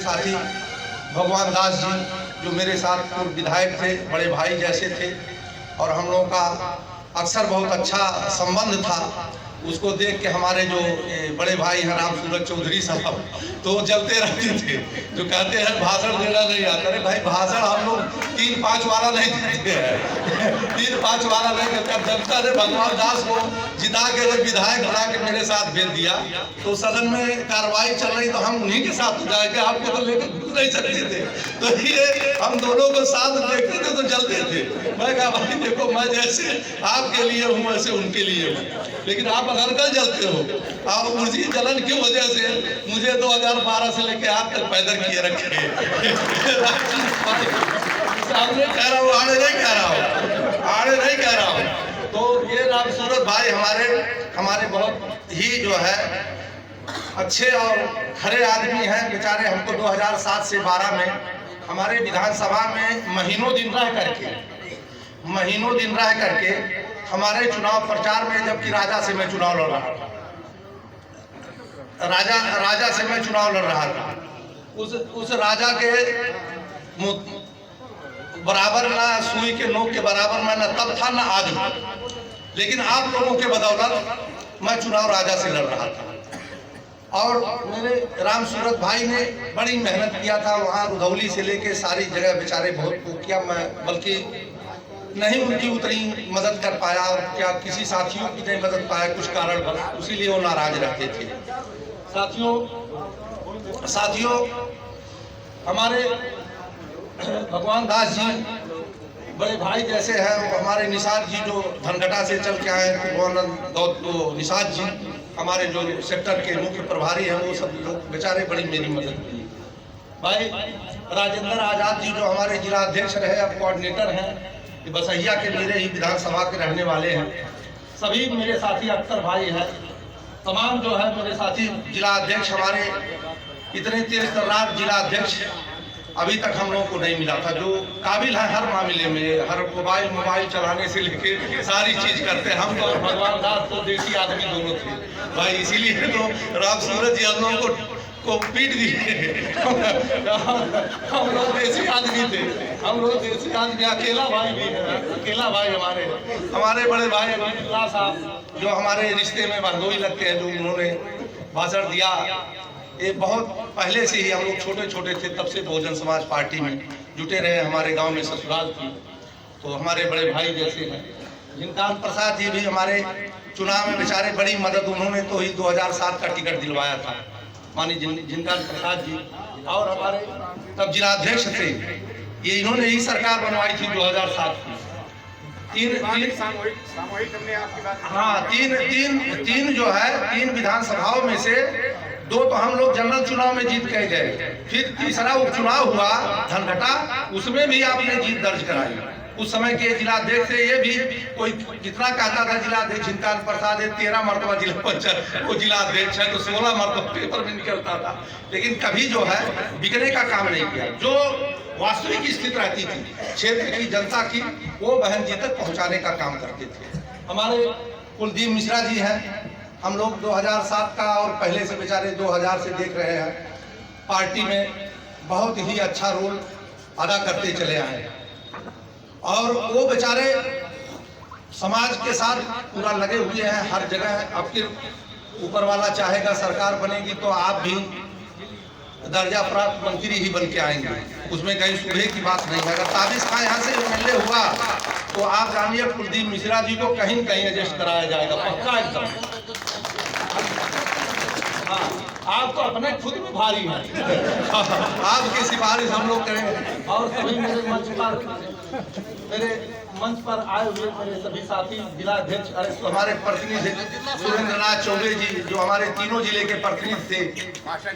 साथी भगवान दास जी, जो मेरे साथ पूर्व विधायक थे, बड़े भाई जैसे थे और हम लोगों का अक्सर बहुत अच्छा संबंध था। उसको देख के हमारे जो बड़े भाई हैं राम सूरज चौधरी साहब, तो जलते रहते थे, जो कहते हैं भाषण देना नहीं आता। अरे भाई, भाषण हम लोग 3-5 वाला नहीं देते हैं, 3-5 वाला नहीं देते। जनता ने भगवान दास को जिता के जब विधायक बना के मेरे साथ भेज दिया, तो सदन में कार्रवाई चल रही, तो हम उन्हीं के साथ जाएंगे, आपको तो लेकर घूम नहीं सकते थे। तो ये हम दोनों को साथ देखते थे तो जलते थे। मैं कहा भाई देखो, मैं जैसे आपके लिए हूँ वैसे उनके लिए हूँ, लेकिन आप अगर कल जलते हो, आप उसी जलन की वजह से मुझे 2012 से लेके आज तक पैदल किए रखे। सामने कह रहा हूँ, आड़े नहीं कह रहा हूँ, आड़े नहीं कह रहा हूँ। तो ये राम सूरज भाई हमारे बहुत ही जो है अच्छे और खरे आदमी हैं। बेचारे हमको 2007 से 12 में हमारे विधानसभा में महीनों दिन रह करके हमारे चुनाव प्रचार में, जबकि राजा से मैं चुनाव लड़ रहा था, राजा से मैं चुनाव लड़ रहा था, उस राजा के बराबर ना सुई के नोक के बराबर मैं न तब था न आज हूं, लेकिन आप लोगों के बदौलत मैं चुनाव राजा से लड़ रहा था। और मेरे राम सूरज भाई ने बड़ी मेहनत किया था, वहाँ रुधौली से लेके सारी जगह बेचारे बहुत किया। मैं बल्कि नहीं उनकी उतनी मदद कर पाया, और क्या किसी साथियों की नहीं मदद पाया कुछ कारण बस, उसीलिए वो नाराज रहते थे। साथियों हमारे भगवान दास जी बड़े भाई जैसे हैं। हमारे निषाद जी जो धनघटा से चल के आए, तो निषाद जी हमारे जो सेक्टर के मुख्य प्रभारी हैं, वो सब लोग बेचारे बड़ी मेरी मदद की। भाई राजेंद्र आजाद जी जो हमारे जिला अध्यक्ष रहे, अब कोऑर्डिनेटर हैं, बसैया के मेरे ही विधानसभा के रहने वाले हैं। सभी मेरे साथी अख्तर भाई हैं, तमाम जो है मेरे साथी जिला अध्यक्ष, हमारे इतने तेज-तर्रार जिला अध्यक्ष अभी तक हम लोगों को नहीं मिला था, जो काबिल है हर मामले में, हर मोबाइल चलाने से लेके सारी चीज करते हैं। हम तो भगवान दास तो देसी आदमी दोनों थे भाई, इसीलिए तो राम सूरज जी हम लोगों को पीट दिए। हम लोग देसी आदमी थे, हम लोग देसी आदमी। अकेला भाई भी है, अकेला भाई हमारे बड़े भाई अब्दुल्ला साहब जो हमारे रिश्ते में बहनोई लगते हैं, जो उन्होंने भाषण दिया। ये बहुत पहले से ही हम लोग छोटे थे, तब से बहुजन समाज पार्टी में जुटे रहे, हमारे गांव में ससुराल थी, तो हमारे बड़े भाई जैसे हैं। जिनकान प्रसाद जी भी हमारे चुनाव में बेचारे बड़ी मदद, उन्होंने तो ही 2007 का टिकट दिलवाया था, मानी जिनकान प्रसाद जी। और हमारे तब जिलाध्यक्ष थे, ये इन्होंने ही सरकार बनवाई थी 2007 की। तीन जो है, 3 विधानसभाओं में से 2 तो हम लोग जनरल चुनाव में जीत के गए, फिर तीसरा उपचुनाव हुआ धनघटा, उसमें भी आपने जीत दर्ज कराई। उस समय के जिलाध्यक्ष से ये भी कोई कितना कहता था, जिलाध्यक्ष जिनकान प्रसाद 13 मरतबा जिला पंचायत वो जिलाध्यक्ष है, तो 16 मरतबा पेपर में निकलता था, लेकिन कभी जो है बिकने का काम नहीं किया। जो वास्तविक स्थिति रहती थी क्षेत्र की जनता की, वो बहन जी तक पहुंचाने का काम करते थे। हमारे कुलदीप मिश्रा जी हैं, हम लोग 2007 का और पहले से बेचारे 2000 से देख रहे हैं, पार्टी में बहुत ही अच्छा रोल अदा करते चले आए, और वो बेचारे समाज के साथ पूरा लगे हुए हैं हर जगह। अब फिर ऊपर वाला चाहेगा सरकार बनेगी तो आप भी दर्जा प्राप्त मंत्री ही बन के आएंगे, उसमें कहीं सुबह की बात नहीं है। अगर ताबिश खां यहाँ से एमएलए हुआ तो आप जानिए कुलदीप मिश्रा जी को कहीं न कहीं एडजस्ट कराया जाएगा, पक्का एकदम। हाँ, आप तो अपने खुद में भारी हैं। आपकी सिफारिश हम लोग करेंगे। और सभी मेरे मंच पर आए हुए मेरे सभी साथी जिला अध्यक्ष, हमारे प्रतिनिधि सुरेंद्र नाथ चौबे जी जो हमारे तीनों जिले के प्रतिनिधि थे। मास्टर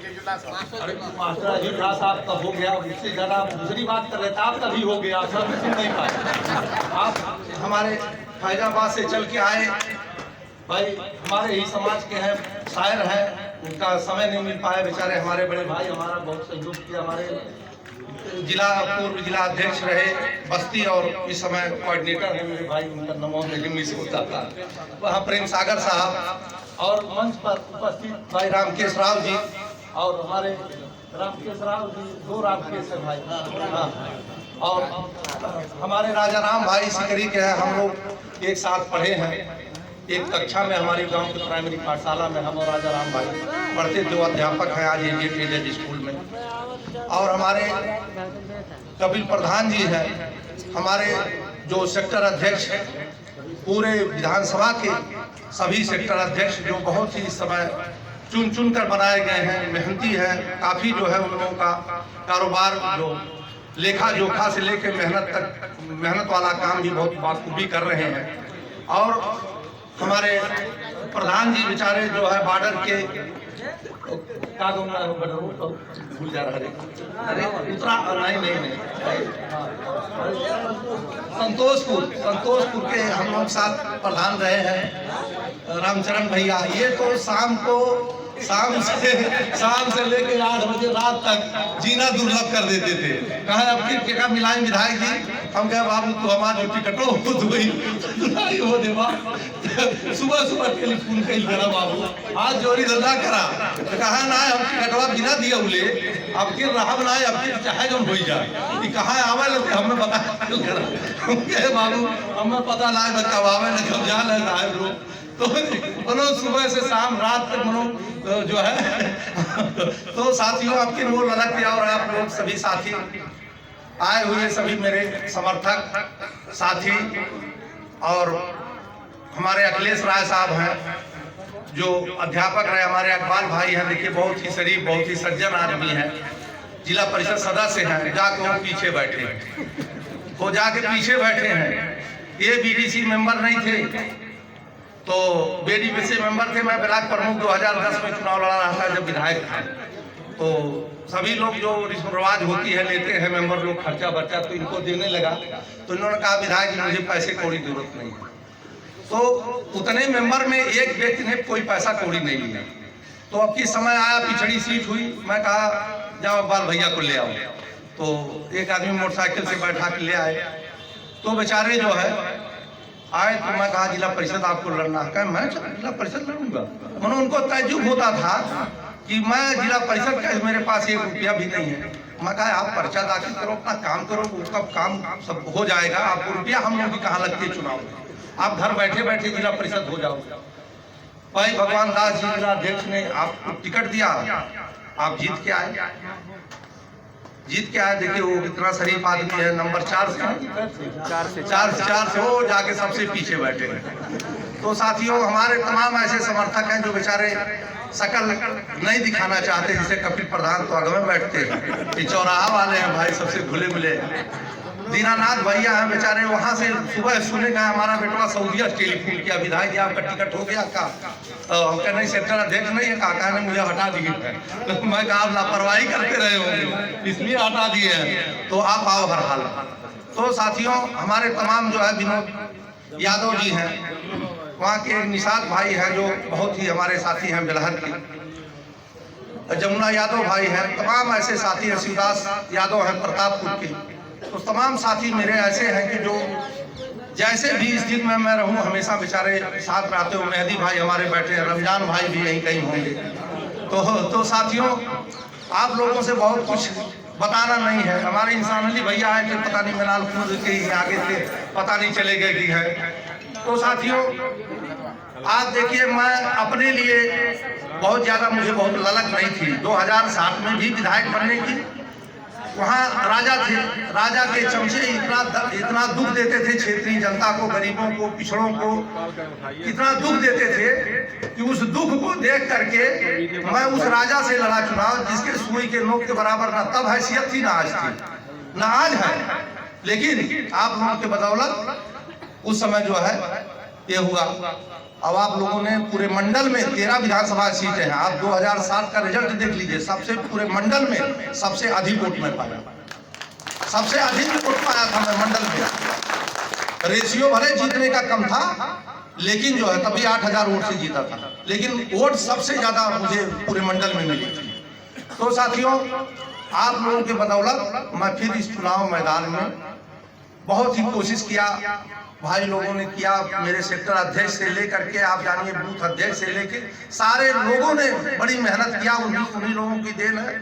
अजीत साहब का हो गया, उससे ज्यादा दूसरी बात कर रहे थे, आपका भी हो गया, सब सुन नहीं पाए। आप हमारे फैजाबाद से चल के आए भाई, हमारे ही समाज के हैं, शायर हैं, उनका समय नहीं मिल पाया बेचारे। हमारे बड़े भाई हमारा बहुत सहयोग किया, हमारे पूर्व जिला अध्यक्ष रहे बस्ती और इस समय कोऑर्डिनेटर है मेरे भाई, उनका नमो नहीं मिस होता था। वहाँ प्रेम सागर साहब और मंच पर उपस्थित भाई रामकेश राव जी और हमारे रामकेश राव जी, 2 रामकेश है भाई। हाँ, और हमारे राजा राम भाई सिकरी के हैं, हम लोग एक साथ पढ़े हैं। एक कक्षा में हमारे गांव के प्राइमरी पाठशाला में हम और राजा राम भाई पढ़ते, जो अध्यापक हैं आज एडेड स्कूल में। और हमारे कपिल प्रधान जी हैं, हमारे जो सेक्टर अध्यक्ष हैं, पूरे विधानसभा के सभी सेक्टर अध्यक्ष जो बहुत ही इस समय चुन चुन कर बनाए गए हैं, मेहनती है काफ़ी, जो है उन लोगों का कारोबार जो लेखा जोखा से लेकर मेहनत तक, मेहनत वाला काम भी बहुत बाखूबी कर रहे हैं। और हमारे प्रधान जी बेचारे जो है बॉर्डर के भूल जा रहा है, नहीं संतोषपुर के हम लोग साथ प्रधान रहे हैं रामचरण भैया। ये तो शाम से लेके 8 बजे रात तक जीना दुर्लभ कर देते थे। कहा अब फिर क्या मिलाएं विधायक जी, हम कहे बाबू तो हमारी टिकटों हो देवा। सुबह टेलीफोन करा बाबू आज जोरी धंधा करा, तो कहा ना हम टिकटवा बिना दिया उले अब फिर रहा ना, अब फिर चाहे जो हो जाए कि कहाँ आवे लगे हमें बता करा। हम कहे बाबू हमें पता लाए कब आवे न कब जा रहे लोग। तो मनो सुबह से शाम रात तक मनो जो है। तो साथियों आपके वो ललक किया, और आप लोग सभी साथी आए हुए, सभी मेरे समर्थक साथी, और हमारे अखिलेश राय साहब हैं जो अध्यापक रहे, हमारे अकबाल भाई हैं, देखिए बहुत ही शरीफ, बहुत ही सज्जन आदमी हैं, जिला परिषद सदस्य हैं, जाके वो पीछे बैठे हैं, वो जाके पीछे बैठे हैं। ये बीडीसी मेंबर नहीं थे तो बीडीसी मेंबर थे, मैं ब्लॉक प्रमुख 2010 में चुनाव लड़ा रहा था जब विधायक था। तो सभी लोग जो रिवाज होती है लेते हैं मेंबर लोग खर्चा बर्चा, तो इनको देने लगा। तो इन्होंने कहा विधायक जी मुझे पैसे कौड़ी जरूरत नहीं है। तो उतने मेंबर में एक व्यक्ति ने कोई पैसा कौड़ी नहीं लिया। तो अब किस समय आया, पिछड़ी सीट हुई, मैं कहा जाओ अकबाल भैया को ले आओ। तो एक आदमी मोटरसाइकिल से बैठा के ले आए। तो बेचारे जो है आए, तो मैं कहा जिला परिषद आपको लड़ना है। मैं जिला परिषद लड़ूंगा। मैंने उनको तजुब होता था कि मैं जिला परिषद का, मेरे पास 1 रुपया भी नहीं है। मैं कहा आप पर्चा दाखिल करो, अपना काम करो, उसका काम सब हो जाएगा, आपको रुपया हम लोग की कहाँ लगती है चुनाव में, आप घर बैठे बैठे जिला परिषद हो जाओ। भाई भगवान दास जी जिला अध्यक्ष ने आपको टिकट दिया, आप जीत के आए। देखिए वो कितना शरीफ आदमी है, नंबर 4 से वो जाके सबसे पीछे बैठे हैं। तो साथियों हमारे तमाम ऐसे समर्थक हैं जो बेचारे शकल नहीं दिखाना चाहते, जैसे कपिल प्रधान तो आगे में बैठते हैं, ये चौराहा वाले हैं भाई सबसे घुले मिले। दीनानाथ भैया हैं बेचारे, वहाँ से सुबह सुने का हमारा बेटवा सऊदीया टेलीफोन किया, विधायक जी आपका टिकट हो गया का? हम कह नहीं सेक्टर अध्यक्ष नहीं है, काका ने मुझे हटा दिए है। तो मैं कहा आप लापरवाही करते रहे होंगे इसलिए हटा दिए हैं, तो आप आओ हर हाल। तो साथियों हमारे तमाम जो है विनोद यादव जी हैं, वहाँ के निषाद भाई हैं जो बहुत ही हमारे साथी हैं बेलहर के, जमुना यादव भाई हैं, तमाम ऐसे साथी हैं, शिवदास यादव हैं प्रतापपुर के। तो तमाम साथी मेरे ऐसे हैं कि जो जैसे भी स्थिति में मैं रहूं हमेशा बेचारे साथ रहते हो। मेहदी भाई हमारे बैठे हैं, रमजान भाई भी यहीं कहीं होंगे। तो साथियों आप लोगों से बहुत कुछ बताना नहीं है। हमारे इंसान अली भैया है कि पता नहीं मिनाल खुद के ही आगे से पता नहीं चले गए कि है। तो साथियों आज देखिए मैं अपने लिए बहुत ज़्यादा, मुझे बहुत ललक नहीं थी। 2007 में भी विधायक बनने की, वहाँ राजा थे, राजा के चमचे इतना दुख देते थे क्षेत्रीय जनता को, गरीबों को, पिछड़ों को इतना दुख देते थे कि उस दुख को देख करके मैं उस राजा से लड़ा चुनाव, जिसके सुई के नोक के बराबर ना तब हैसियत थी ना आज थी, ना आज है। लेकिन आप लोगों के बदौलत उस समय जो है ये हुआ। अब आप लोगों ने पूरे मंडल में 13 विधानसभा सीटें हैं, आप 2007 का रिजल्ट देख लीजिए, सबसे पूरे मंडल में सबसे अधिक वोट में पाया, सबसे अधिक वोट पाया था मैं मंडल में। रेशियो भले जीतने का कम था, लेकिन जो है तभी 8000 वोट से जीता था, लेकिन वोट सबसे ज्यादा मुझे पूरे मंडल में मिली थी। तो साथियों आप लोगों के बदौलत मैं फिर इस चुनाव मैदान में बहुत ही कोशिश किया, भाई लोगों ने किया, मेरे सेक्टर अध्यक्ष से लेकर के आप जानिए बूथ अध्यक्ष से लेके सारे लोगों ने बड़ी मेहनत किया। उन्हीं लोगों की देन है।